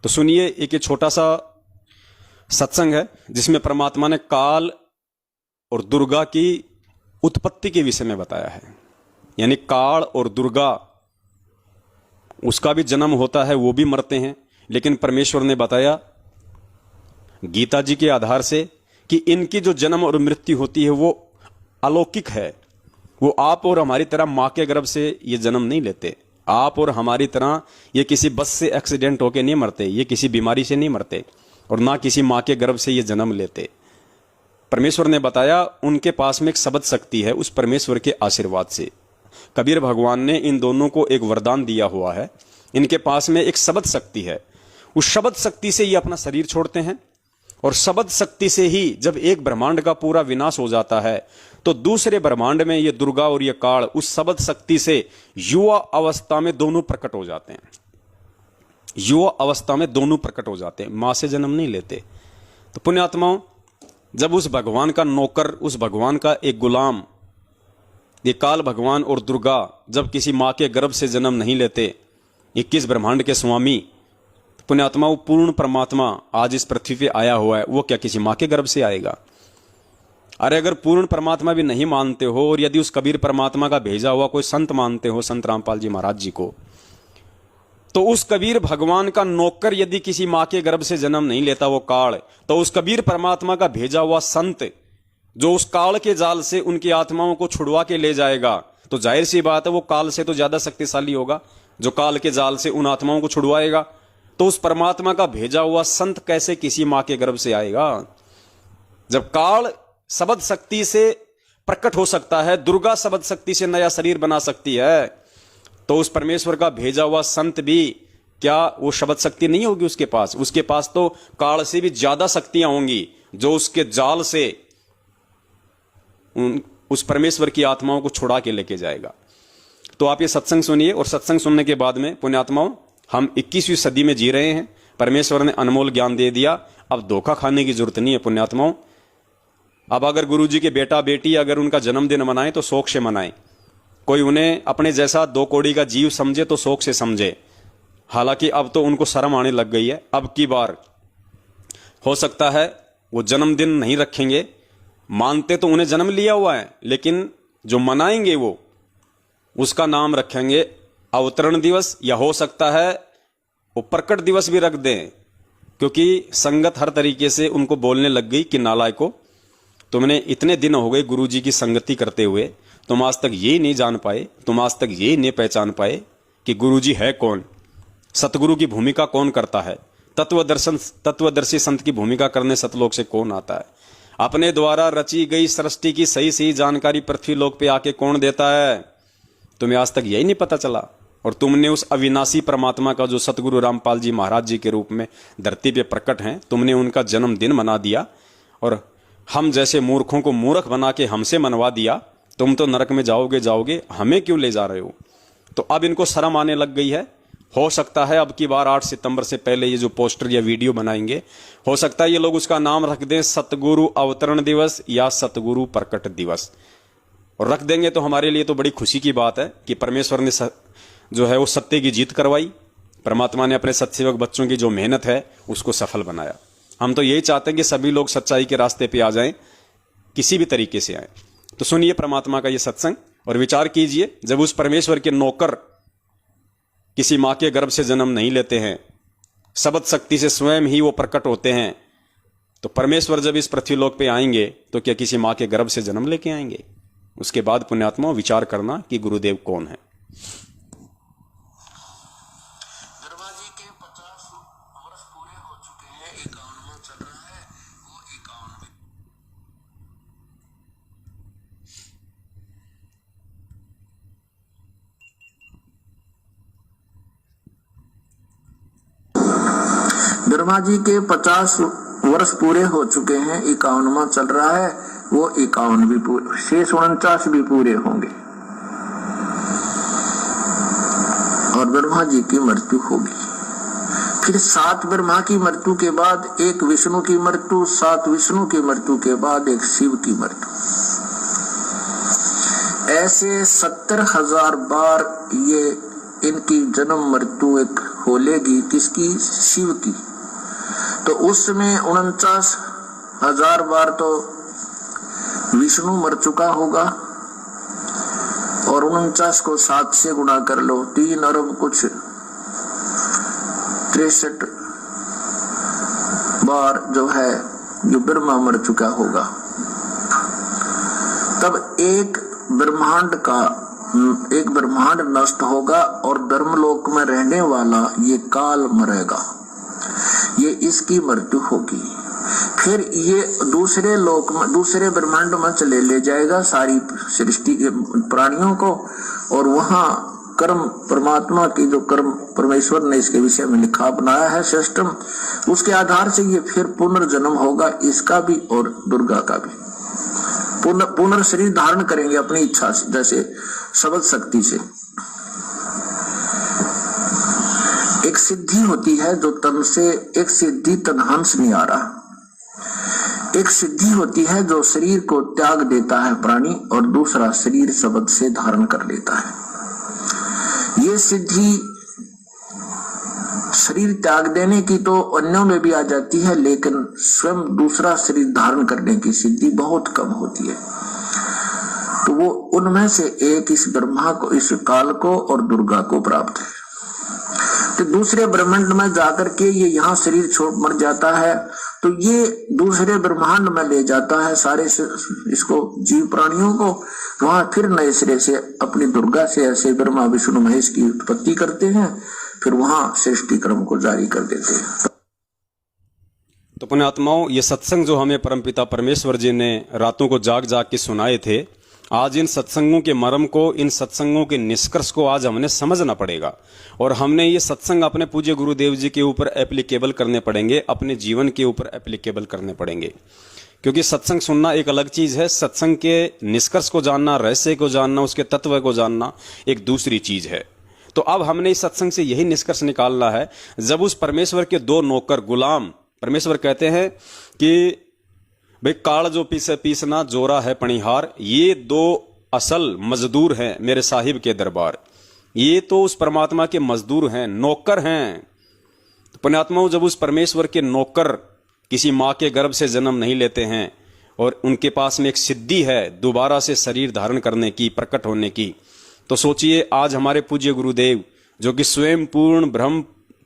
तो सुनिए, एक छोटा सा सत्संग है जिसमें परमात्मा ने काल और दुर्गा की उत्पत्ति के विषय में बताया है। यानी काल और दुर्गा, उसका भी जन्म होता है, वो भी मरते हैं, लेकिन परमेश्वर ने बताया गीता जी के आधार से कि इनकी जो जन्म और मृत्यु होती है वो अलौकिक है। वो आप और हमारी तरह मां के गर्भ से ये जन्म नहीं लेते। आप और हमारी तरह ये किसी बस से एक्सीडेंट होके नहीं मरते, ये किसी बीमारी से नहीं मरते, और ना किसी मां के गर्भ से ये जन्म लेते। परमेश्वर ने बताया उनके पास में एक शब्द शक्ति है, उस परमेश्वर के आशीर्वाद से। कबीर भगवान ने इन दोनों को एक वरदान दिया हुआ है, इनके पास में एक शब्द शक्ति है। उस शब्द शक्ति से ये अपना शरीर छोड़ते हैं, और शब्द शक्ति से ही जब एक ब्रह्मांड का पूरा विनाश हो जाता है तो दूसरे ब्रह्मांड में ये दुर्गा और ये काल उस शब्द शक्ति से युवा अवस्था में दोनों प्रकट हो जाते हैं। युवा अवस्था में दोनों प्रकट हो जाते हैं, मां से जन्म नहीं लेते। तो पुण्यात्माओं, जब उस भगवान का नौकर, उस भगवान का एक गुलाम, ये काल भगवान और दुर्गा जब किसी मां के गर्भ से जन्म नहीं लेते, 21 ब्रह्मांड के स्वामी पुण्यात्मा, वो पूर्ण परमात्मा आज इस पृथ्वी पे आया हुआ है, वो क्या किसी मां के गर्भ से आएगा? अरे अगर पूर्ण परमात्मा भी नहीं मानते हो, और यदि उस कबीर परमात्मा का भेजा हुआ कोई संत मानते हो, संत रामपाल जी महाराज जी को, तो उस कबीर भगवान का नौकर यदि किसी मां के गर्भ से जन्म नहीं लेता वो काल, तो उस कबीर परमात्मा का भेजा हुआ संत जो उस काल के जाल से उनकी आत्माओं को छुड़वा के ले जाएगा, तो जाहिर सी बात है वो काल से तो ज्यादा शक्तिशाली होगा जो काल के जाल से उन आत्माओं को छुड़वाएगा। तो उस परमात्मा का भेजा हुआ संत कैसे किसी मां के गर्भ से आएगा? जब काल शब्द शक्ति से प्रकट हो सकता है, दुर्गा शब्द शक्ति से नया शरीर बना सकती है, तो उस परमेश्वर का भेजा हुआ संत भी क्या वो शब्द शक्ति नहीं होगी उसके पास? उसके पास तो काल से भी ज्यादा शक्तियां होंगी जो उसके जाल से उस परमेश्वर की आत्माओं को छुड़ा के लेके जाएगा। तो आप ये सत्संग सुनिए, और सत्संग सुनने के बाद में पुण्यात्माओं, हम 21वीं सदी में जी रहे हैं। परमेश्वर ने अनमोल ज्ञान दे दिया, अब धोखा खाने की जरूरत नहीं है पुण्यात्माओं। अब अगर गुरुजी के बेटा बेटी अगर उनका जन्मदिन मनाएं तो शौक से मनाएं। कोई उन्हें अपने जैसा 2 कौड़ी का जीव समझे तो शौक से समझे। हालांकि अब तो उनको शर्म आने लग गई है। अब की बार हो सकता है वो जन्मदिन नहीं रखेंगे, मानते तो उन्हें जन्म लिया हुआ है, लेकिन जो मनाएंगे वो उसका नाम रखेंगे अवतरण दिवस, या हो सकता है वो प्रकट दिवस भी रख दें, क्योंकि संगत हर तरीके से उनको बोलने लग गई कि नालायको, तुमने इतने दिन हो गए गुरुजी की संगति करते हुए, तुम आज तक ये नहीं जान पाए, तुम आज तक ये नहीं पहचान पाए कि गुरुजी है कौन, सतगुरु की भूमिका कौन करता है, तत्वदर्शी संत की भूमिका करने सतलोक से कौन आता है, अपने द्वारा रची गई सृष्टि की सही सही जानकारी पृथ्वी लोक पे आके कौन देता है। तुम्हें आज तक यही नहीं पता चला, और तुमने उस अविनाशी परमात्मा का जो सतगुरु रामपाल जी महाराज जी के रूप में धरती पे प्रकट हैं, तुमने उनका जन्मदिन मना दिया, और हम जैसे मूर्खों को मूर्ख बना के हमसे मनवा दिया। तुम तो नरक में जाओगे, हमें क्यों ले जा रहे हो? तो अब इनको शर्म आने लग गई है। हो सकता है अब की बार 8 सितंबर से पहले ये जो पोस्टर या वीडियो बनाएंगे, हो सकता है ये लोग उसका नाम रख दें सतगुरु अवतरण दिवस या सतगुरु प्रकट दिवस, और रख देंगे तो हमारे लिए तो बड़ी खुशी की बात है कि परमेश्वर ने जो है वो सत्य की जीत करवाई। परमात्मा ने अपने सत्सेवक बच्चों की जो मेहनत है उसको सफल बनाया। हम तो यही चाहते हैं कि सभी लोग सच्चाई के रास्ते पे आ जाएं, किसी भी तरीके से आए। तो सुनिए परमात्मा का ये सत्संग और विचार कीजिए। जब उस परमेश्वर के नौकर किसी मां के गर्भ से जन्म नहीं लेते हैं, शब्द शक्ति से स्वयं ही वो प्रकट होते हैं, तो परमेश्वर जब इस पृथ्वी लोक पे आएंगे तो क्या किसी मां के गर्भ से जन्म लेके आएंगे? उसके बाद पुण्यात्मा विचार करना कि गुरुदेव कौन है। ब्रह्मा जी के 50 वर्ष पूरे हो चुके हैं, 51वां चल रहा है, वो 51 भी पूरे, शेष 49 भी पूरे होंगे, और ब्रह्मा जी की मृत्यु होगी। फिर 7 ब्रह्मा की मृत्यु के बाद 1 विष्णु की मृत्यु, 7 विष्णु की मृत्यु के बाद 1 शिव की मृत्यु। ऐसे 70,000 बार ये इनकी जन्म मृत्यु एक होलेगी किसकी? शिव की। तो उस समय 49,000 बार तो विष्णु मर चुका होगा, और 49 को 7 से गुणा कर लो, 3 अरब कुछ 63 बार जो है जो ब्रह्मा मर चुका होगा। तब एक ब्रह्मांड नष्ट होगा और धर्मलोक में रहने वाला ये काल मरेगा, ये इसकी मृत्यु होगी। फिर ये दूसरे लोक में, दूसरे ब्रह्मांड में चले ले जाएगा सारी सृष्टि के प्राणियों को, और वहां कर्म परमात्मा की जो कर्म परमेश्वर ने इसके विषय में लिखा बनाया है सिस्टम, उसके आधार से ये फिर पुनर्जन्म होगा, इसका भी और दुर्गा का भी। पुनर्शरीर धारण करेंगे अपनी इच्छा से, जैसे शब्द शक्ति से। एक सिद्धि होती है जो तन से, एक सिद्धि तनहंस नहीं आ रहा। एक सिद्धि होती है जो शरीर को त्याग देता है प्राणी, और दूसरा शरीर शब्द से धारण कर लेता है। ये सिद्धि शरीर त्याग देने की तो अन्यों में भी आ जाती है, लेकिन स्वयं दूसरा शरीर धारण करने की सिद्धि बहुत कम होती है। तो वो उनमें से एक इस ब्रह्मा को, इस काल को और दुर्गा को प्राप्त है। तो दूसरे ब्रह्मांड में जाकर के ये यहाँ शरीर छोड़ मर जाता है, तो ये दूसरे ब्रह्मांड में ले जाता है सारे इसको जीव प्राणियों को। वहां फिर नए सिरे से अपनी दुर्गा से ऐसे ब्रह्मा विष्णु महेश की उत्पत्ति करते हैं, फिर वहां सृष्टि क्रम को जारी कर देते हैं। तो पुण्यात्माओं, ये सत्संग जो हमें परमपिता परमेश्वर जी ने रातों को जाग जाग के सुनाए थे, आज इन सत्संगों के मर्म को, इन सत्संगों के निष्कर्ष को आज हमने समझना पड़ेगा, और हमने ये सत्संग अपने पूज्य गुरुदेव जी के ऊपर एप्लीकेबल करने पड़ेंगे, अपने जीवन के ऊपर एप्लीकेबल करने पड़ेंगे। क्योंकि सत्संग सुनना एक अलग चीज है, सत्संग के निष्कर्ष को जानना, रहस्य को जानना, उसके तत्व को जानना एक दूसरी चीज है। तो अब हमने इस सत्संग से यही निष्कर्ष निकालना है, जब उस परमेश्वर के 2 नौकर गुलाम, परमेश्वर कहते हैं कि भाई काल जो पीसना जोरा है पणिहार, ये 2 असल मजदूर हैं मेरे साहिब के दरबार। ये तो उस परमात्मा के मजदूर हैं, नौकर हैं। तो पुण्यात्माओं, जब उस परमेश्वर के नौकर किसी माँ के गर्भ से जन्म नहीं लेते हैं और उनके पास में एक सिद्धि है दोबारा से शरीर धारण करने की, प्रकट होने की, तो सोचिए आज हमारे पूज्य गुरुदेव जो कि स्वयं पूर्ण ब्रह्म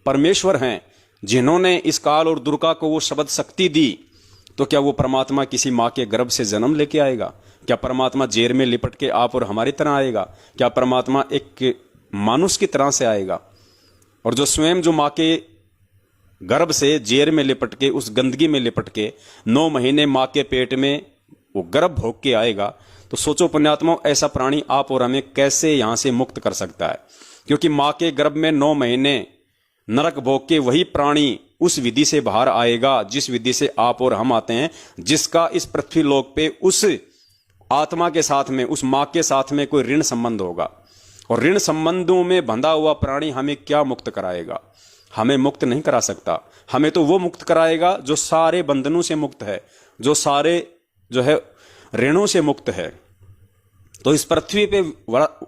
परमेश्वर हैं, जिन्होंने इस काल और दुर्गा को वो शब्द शक्ति दी, तो क्या वो परमात्मा किसी माँ के गर्भ से जन्म लेके आएगा? क्या परमात्मा जेर में लिपट के आप और हमारी तरह आएगा? क्या परमात्मा एक मानुष की तरह से आएगा? और जो स्वयं जो माँ के गर्भ से जेर में लिपट के, उस गंदगी में लिपट के 9 महीने माँ के पेट में वो गर्भ भोग के आएगा, तो सोचो पुण्यात्माओं, ऐसा प्राणी आप और हमें कैसे यहां से मुक्त कर सकता है? क्योंकि माँ के गर्भ में 9 महीने नरक भोग के वही प्राणी उस विधि से बाहर आएगा जिस विधि से आप और हम आते हैं, जिसका इस पृथ्वी लोक पे उस आत्मा के साथ में, उस माँ के साथ में कोई ऋण संबंध होगा। और ऋण संबंधों में बंधा हुआ प्राणी हमें क्या मुक्त कराएगा? हमें मुक्त नहीं करा सकता। हमें तो वो मुक्त कराएगा जो सारे बंधनों से मुक्त है, जो सारे जो है ऋणों से मुक्त है। तो इस पृथ्वी पे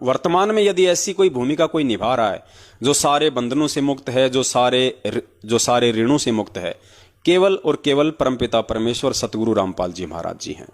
वर्तमान में यदि ऐसी कोई भूमिका कोई निभा रहा है जो सारे बंधनों से मुक्त है, जो सारे ऋणों से मुक्त है, केवल और केवल परमपिता परमेश्वर सतगुरु रामपाल जी महाराज जी हैं।